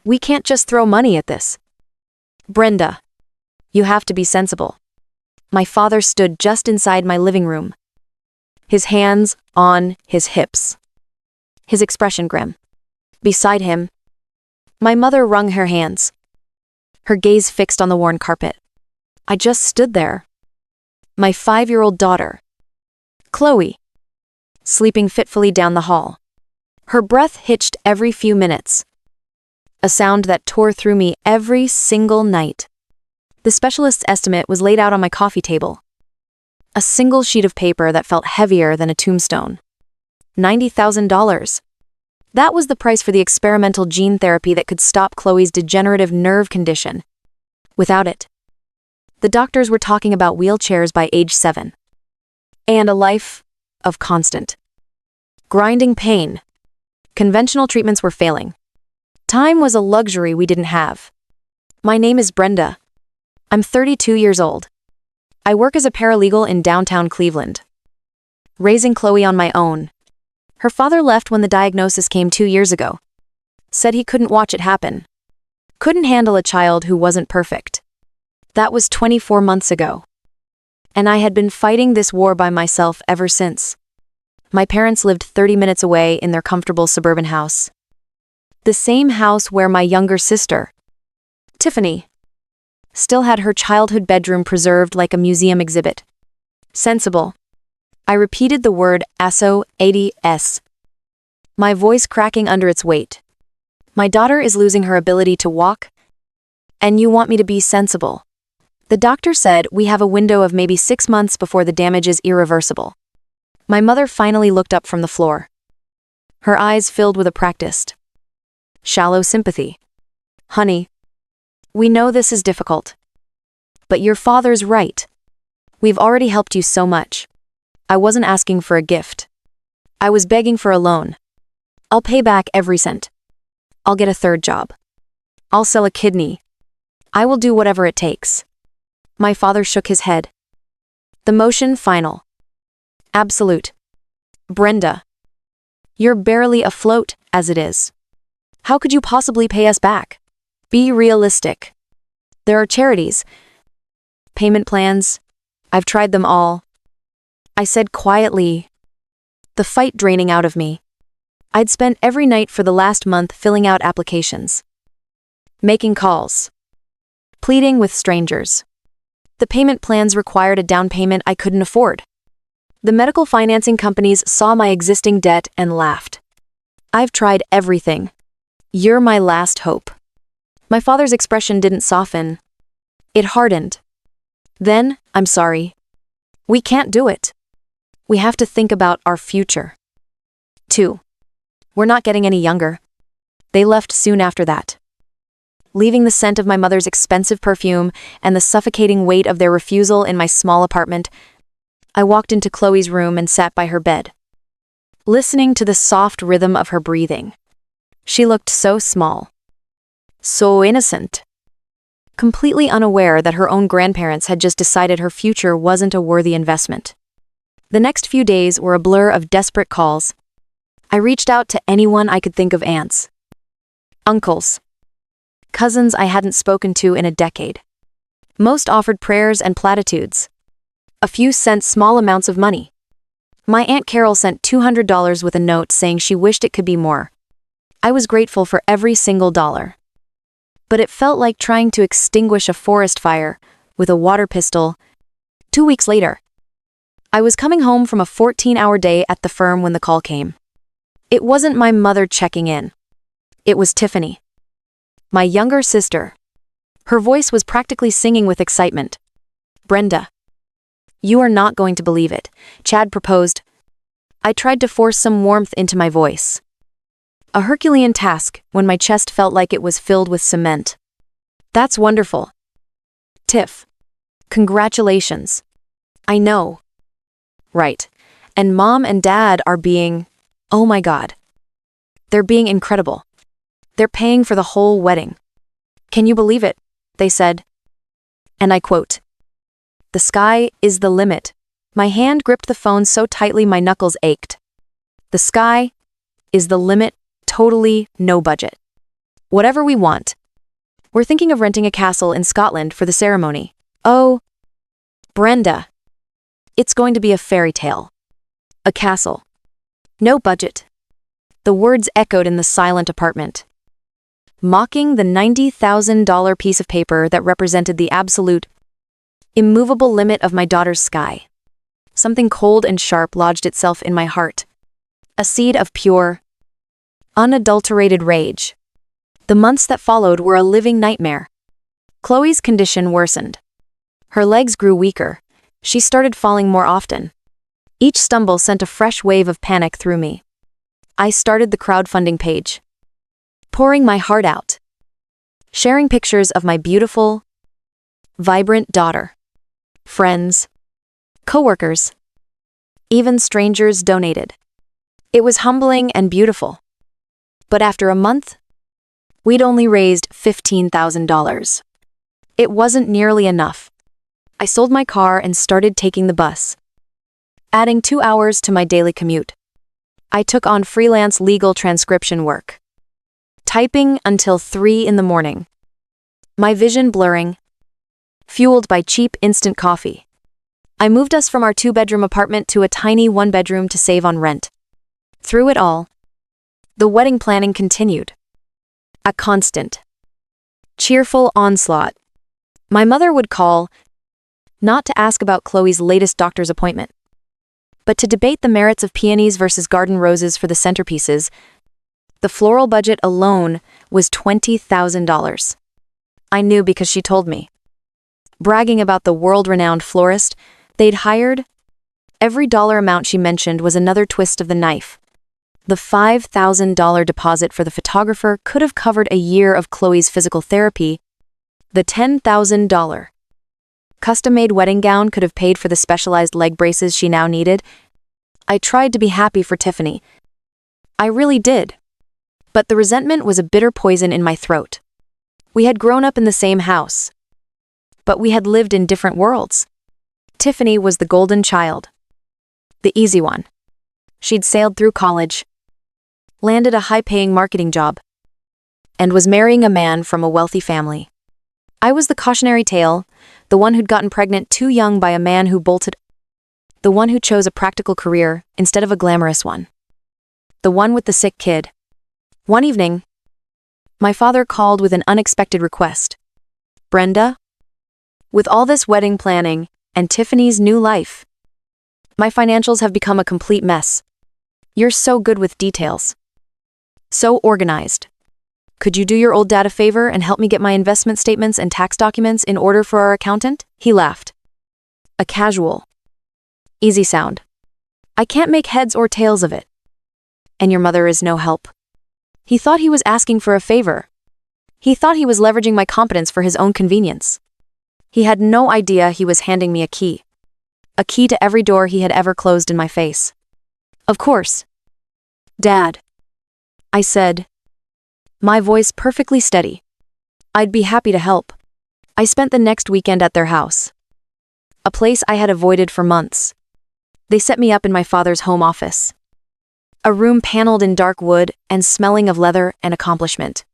We can't just throw money at this. Brenda, you have to be sensible. My father stood just inside my living room, his hands on his hips, his expression grim. Beside him, my mother wrung her hands, her gaze fixed on the worn carpet. I just stood there. My 5-year-old daughter, Chloe, sleeping fitfully down the hall. Her breath hitched every few minutes, a sound that tore through me every single night. The specialist's estimate was laid out on my coffee table, a single sheet of paper that felt heavier than a tombstone. $90,000. That was the price for the experimental gene therapy that could stop Chloe's degenerative nerve condition. Without it, the doctors were talking about wheelchairs by age 7. And a life of constant, grinding pain. Conventional treatments were failing. Time was a luxury we didn't have. My name is Brenda. I'm 32 years old. I work as a paralegal in downtown Cleveland, raising Chloe on my own. Her father left when the diagnosis came 2 years ago. Said he couldn't watch it happen. Couldn't handle a child who wasn't perfect. That was 24 months ago. And I had been fighting this war by myself ever since. My parents lived 30 minutes away in their comfortable suburban house. The same house where my younger sister, Tiffany, still had her childhood bedroom preserved like a museum exhibit. Sensible. I repeated the word ASO-80s, my voice cracking under its weight. My daughter is losing her ability to walk, and you want me to be sensible. The doctor said we have a window of maybe 6 months before the damage is irreversible. My mother finally looked up from the floor, her eyes filled with a practiced, shallow sympathy. Honey, we know this is difficult, but your father's right. We've already helped you so much. I wasn't asking for a gift. I was begging for a loan. I'll pay back every cent. I'll get a 3rd job. I'll sell a kidney. I will do whatever it takes. My father shook his head. The motion final. Absolute. Brenda, you're barely afloat as it is. How could you possibly pay us back? Be realistic. There are charities, payment plans. I've tried them all. I said quietly, the fight draining out of me. I'd spent every night for the last month filling out applications, making calls, pleading with strangers. The payment plans required a down payment I couldn't afford. The medical financing companies saw my existing debt and laughed. I've tried everything. You're my last hope. My father's expression didn't soften. It hardened. Then, I'm sorry. We can't do it. We have to think about our future. 2. We're not getting any younger. They left soon after that, leaving the scent of my mother's expensive perfume and the suffocating weight of their refusal in my small apartment. I walked into Chloe's room and sat by her bed, listening to the soft rhythm of her breathing. She looked so small, so innocent, completely unaware that her own grandparents had just decided her future wasn't a worthy investment. The next few days were a blur of desperate calls. I reached out to anyone I could think of: aunts, uncles, cousins I hadn't spoken to in a decade. Most offered prayers and platitudes. A few sent small amounts of money. My Aunt Carol sent $200 with a note saying she wished it could be more. I was grateful for every single dollar. But it felt like trying to extinguish a forest fire with a water pistol. 2 weeks later, I was coming home from a 14-hour day at the firm when the call came. It wasn't my mother checking in. It was Tiffany, my younger sister. Her voice was practically singing with excitement. Brenda, you are not going to believe it. Chad proposed. I tried to force some warmth into my voice. A Herculean task when my chest felt like it was filled with cement. That's wonderful. Tiff, congratulations. I know. Right. And Mom and Dad are being, oh my God. They're being incredible. They're paying for the whole wedding. Can you believe it? They said. And I quote, "The sky is the limit." My hand gripped the phone so tightly my knuckles ached. The sky is the limit, totally no budget. Whatever we want. We're thinking of renting a castle in Scotland for the ceremony. Oh, Brenda. It's going to be a fairy tale. A castle. No budget. The words echoed in the silent apartment, mocking the $90,000 piece of paper that represented the absolute, immovable limit of my daughter's sky. Something cold and sharp lodged itself in my heart. A seed of pure, unadulterated rage. The months that followed were a living nightmare. Chloe's condition worsened. Her legs grew weaker. She started falling more often. Each stumble sent a fresh wave of panic through me. I started the crowdfunding page, pouring my heart out, sharing pictures of my beautiful, vibrant daughter. Friends, coworkers, even strangers donated. It was humbling and beautiful. But after a month, we'd only raised $15,000. It wasn't nearly enough. I sold my car and started taking the bus, adding 2 hours to my daily commute. I took on freelance legal transcription work, typing until 3 in the morning. My vision blurring, fueled by cheap instant coffee. I moved us from our 2-bedroom apartment to a tiny 1-bedroom to save on rent. Through it all, the wedding planning continued. A constant, cheerful onslaught. My mother would call, not to ask about Chloe's latest doctor's appointment, but to debate the merits of peonies versus garden roses for the centerpieces. The floral budget alone was $20,000. I knew because she told me. Bragging about the world-renowned florist they'd hired, every dollar amount she mentioned was another twist of the knife. The $5,000 deposit for the photographer could have covered a year of Chloe's physical therapy. The $10,000 custom-made wedding gown could have paid for the specialized leg braces she now needed. I tried to be happy for Tiffany. I really did. But the resentment was a bitter poison in my throat. We had grown up in the same house, but we had lived in different worlds. Tiffany was the golden child, the easy one. She'd sailed through college, landed a high-paying marketing job, and was marrying a man from a wealthy family. I was the cautionary tale, the one who'd gotten pregnant too young by a man who bolted, the one who chose a practical career instead of a glamorous one, the one with the sick kid. One evening, my father called with an unexpected request. Brenda, with all this wedding planning and Tiffany's new life, my financials have become a complete mess. You're so good with details, so organized. Could you do your old dad a favor and help me get my investment statements and tax documents in order for our accountant? He laughed. A casual, easy sound. I can't make heads or tails of it. And your mother is no help. He thought he was asking for a favor. He thought he was leveraging my competence for his own convenience. He had no idea he was handing me a key to every door he had ever closed in my face. Of course, Dad, I said, my voice perfectly steady. I'd be happy to help. I spent the next weekend at their house, a place I had avoided for months. They set me up in my father's home office, a room paneled in dark wood and smelling of leather and accomplishment.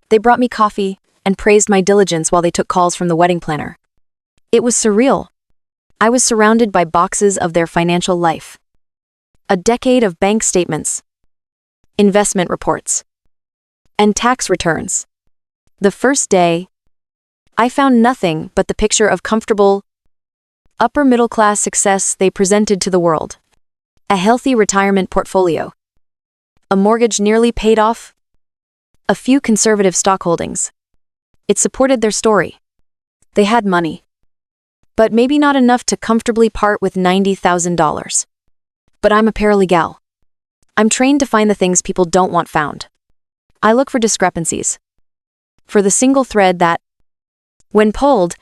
They brought me coffee and praised my diligence while they took calls from the wedding planner. It was surreal. I was surrounded by boxes of their financial life. A decade of bank statements, investment reports, and tax returns. The first day, I found nothing but the picture of comfortable, upper-middle-class success they presented to the world. A healthy retirement portfolio, a mortgage nearly paid off, a few conservative stock holdings. It supported their story. They had money, but maybe not enough to comfortably part with $90,000. But I'm a paralegal. I'm trained to find the things people don't want found. I look for discrepancies, for the single thread that, when pulled,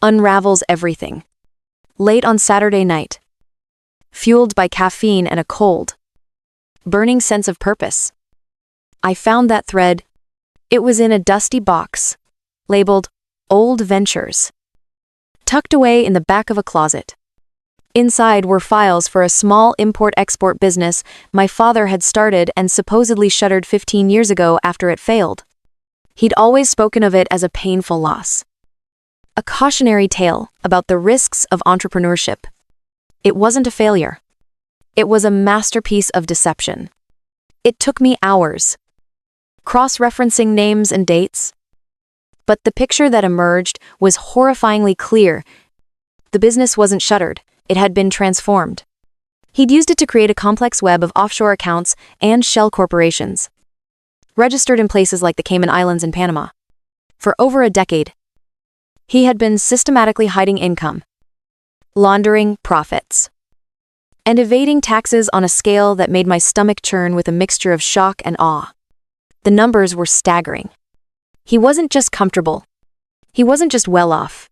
unravels everything. Late on Saturday night, fueled by caffeine and a cold, burning sense of purpose, I found that thread. It was in a dusty box, labeled Old Ventures, tucked away in the back of a closet. Inside were files for a small import-export business my father had started and supposedly shuttered 15 years ago after it failed. He'd always spoken of it as a painful loss. A cautionary tale about the risks of entrepreneurship. It wasn't a failure. It was a masterpiece of deception. It took me hours, cross-referencing names and dates. But the picture that emerged was horrifyingly clear. The business wasn't shuttered, it had been transformed. He'd used it to create a complex web of offshore accounts and shell corporations, registered in places like the Cayman Islands and Panama. For over a decade, he had been systematically hiding income, laundering profits, and evading taxes on a scale that made my stomach churn with a mixture of shock and awe. The numbers were staggering. He wasn't just comfortable. He wasn't just well off.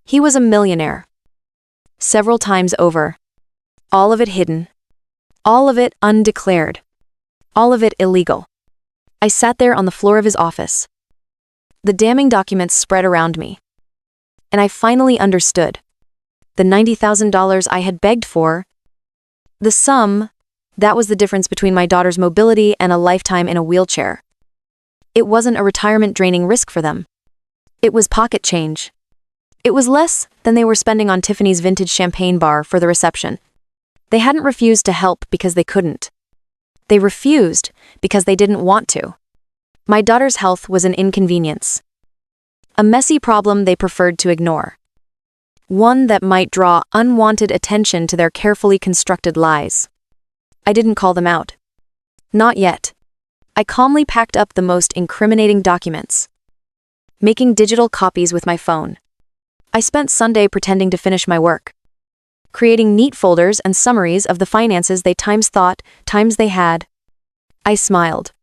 He was a millionaire. Several times over. All of it hidden. All of it undeclared. All of it illegal. I sat there on the floor of his office. The damning documents spread around me. And I finally understood. The $90,000 I had begged for, the sum, that was the difference between my daughter's mobility and a lifetime in a wheelchair. It wasn't a retirement-draining risk for them. It was pocket change. It was less than they were spending on Tiffany's vintage champagne bar for the reception. They hadn't refused to help because they couldn't. They refused because they didn't want to. My daughter's health was an inconvenience. A messy problem they preferred to ignore. One that might draw unwanted attention to their carefully constructed lies. I didn't call them out. Not yet. I calmly packed up the most incriminating documents, making digital copies with my phone. I spent Sunday pretending to finish my work, creating neat folders and summaries of the finances they times thought, times they had. I smiled.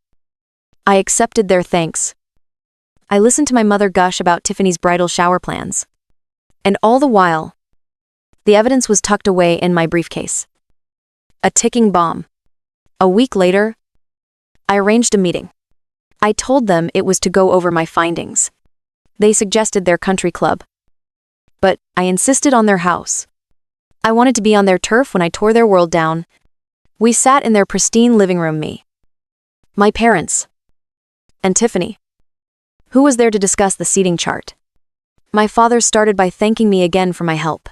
I accepted their thanks. I listened to my mother gush about Tiffany's bridal shower plans. And all the while, the evidence was tucked away in my briefcase. A ticking bomb. A week later, I arranged a meeting. I told them it was to go over my findings. They suggested their country club. But I insisted on their house. I wanted to be on their turf when I tore their world down. We sat in their pristine living room, me, my parents, and Tiffany, who was there to discuss the seating chart. My father started by thanking me again for my help.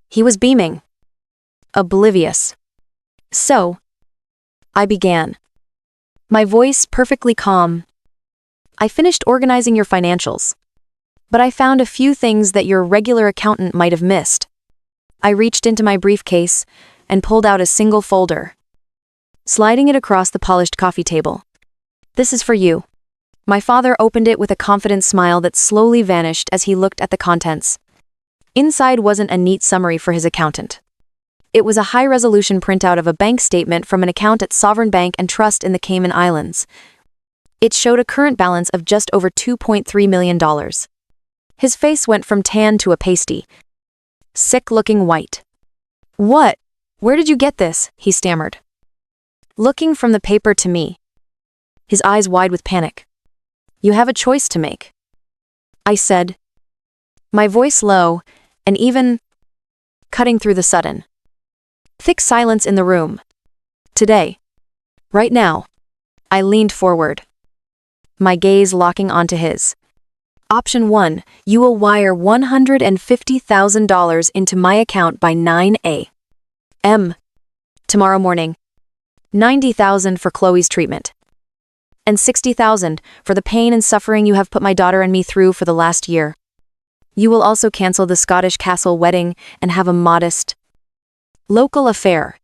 He was beaming, oblivious. So, I began. My voice perfectly calm. I finished organizing your financials, but I found a few things that your regular accountant might have missed. I reached into my briefcase and pulled out a single folder, sliding it across the polished coffee table. This is for you. My father opened it with a confident smile that slowly vanished as he looked at the contents. Inside wasn't a neat summary for his accountant. It was a high-resolution printout of a bank statement from an account at Sovereign Bank and Trust in the Cayman Islands. It showed a current balance of just over $2.3 million. His face went from tan to a pasty, sick-looking white. "What? Where did you get this?" he stammered, looking from the paper to me, his eyes wide with panic. "You have a choice to make," I said, my voice low and even cutting through the sudden thick silence in the room. "Today. Right now." I leaned forward, my gaze locking onto his. "Option 1, you will wire $150,000 into my account by 9 a.m. tomorrow morning. $90,000 for Chloe's treatment. And $60,000 for the pain and suffering you have put my daughter and me through for the last year. You will also cancel the Scottish castle wedding and have a modest local affair.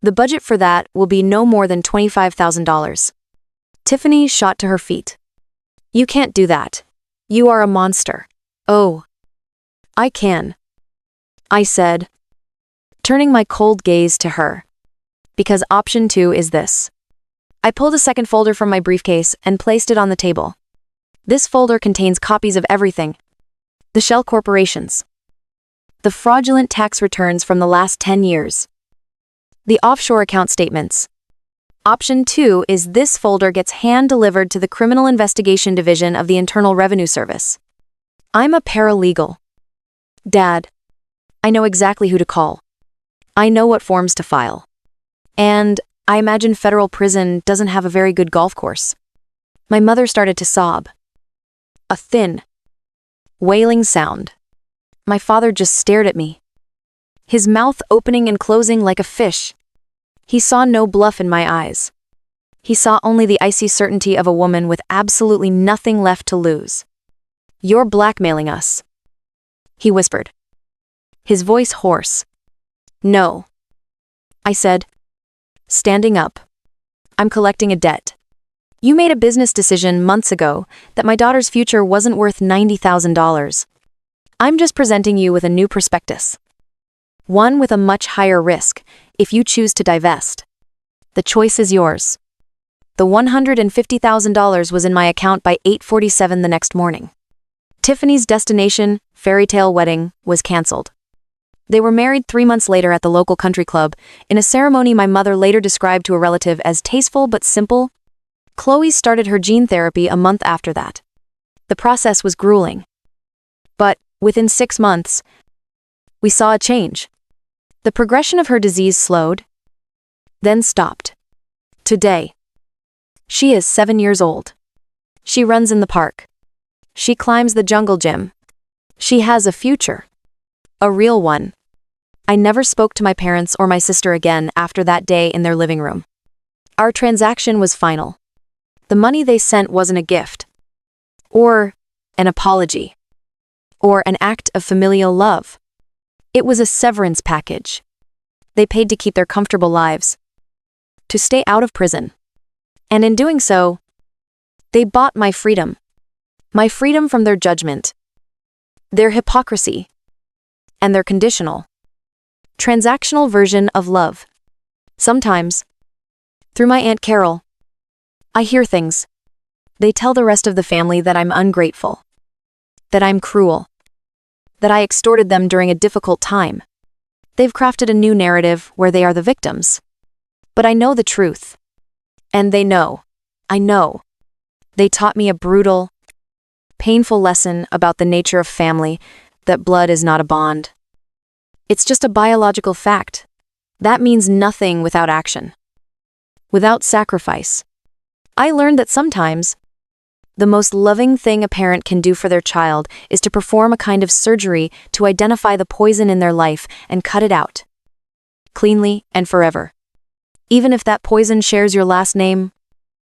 The budget for that will be no more than $25,000. Tiffany shot to her feet. "You can't do that. You are a monster." "Oh, I can," I said, turning my cold gaze to her. "Because option 2 is this." I pulled a second folder from my briefcase and placed it on the table. This folder contains copies of everything. The shell corporations. The fraudulent tax returns from the last 10 years. The offshore account statements. Option 2 is this folder gets hand-delivered to the Criminal Investigation Division of the Internal Revenue Service. I'm a paralegal. Dad, I know exactly who to call. I know what forms to file. And I imagine federal prison doesn't have a very good golf course. My mother started to sob. A thin, wailing sound. My father just stared at me, his mouth opening and closing like a fish. He saw no bluff in my eyes. He saw only the icy certainty of a woman with absolutely nothing left to lose. "You're blackmailing us," he whispered, his voice hoarse. "No," I said, standing up. "I'm collecting a debt. You made a business decision months ago that my daughter's future wasn't worth $90,000. I'm just presenting you with a new prospectus. One with a much higher risk if you choose to divest. The choice is yours." The $150,000 was in my account by 8:47 the next morning. Tiffany's destination, fairy tale wedding, was cancelled. They were married 3 months later at the local country club, in a ceremony my mother later described to a relative as tasteful but simple. Chloe started her gene therapy a month after that. The process was grueling. But within 6 months, we saw a change. The progression of her disease slowed, then stopped. Today, she is 7 years old. She runs in the park. She climbs the jungle gym. She has a future. A real one. I never spoke to my parents or my sister again after that day in their living room. Our transaction was final. The money they sent wasn't a gift, or an apology, or an act of familial love. It was a severance package. They paid to keep their comfortable lives, to stay out of prison. And in doing so, they bought my freedom from their judgment, their hypocrisy, and their conditional, transactional version of love. Sometimes, through my Aunt Carol, I hear things. They tell the rest of the family that I'm ungrateful, that I'm cruel, that I extorted them during a difficult time. They've crafted a new narrative where they are the victims. But I know the truth. And they know. I know. They taught me a brutal, painful lesson about the nature of family, that blood is not a bond. It's just a biological fact. That means nothing without action, without sacrifice. I learned that sometimes, the most loving thing a parent can do for their child is to perform a kind of surgery to identify the poison in their life and cut it out, cleanly and forever. Even if that poison shares your last name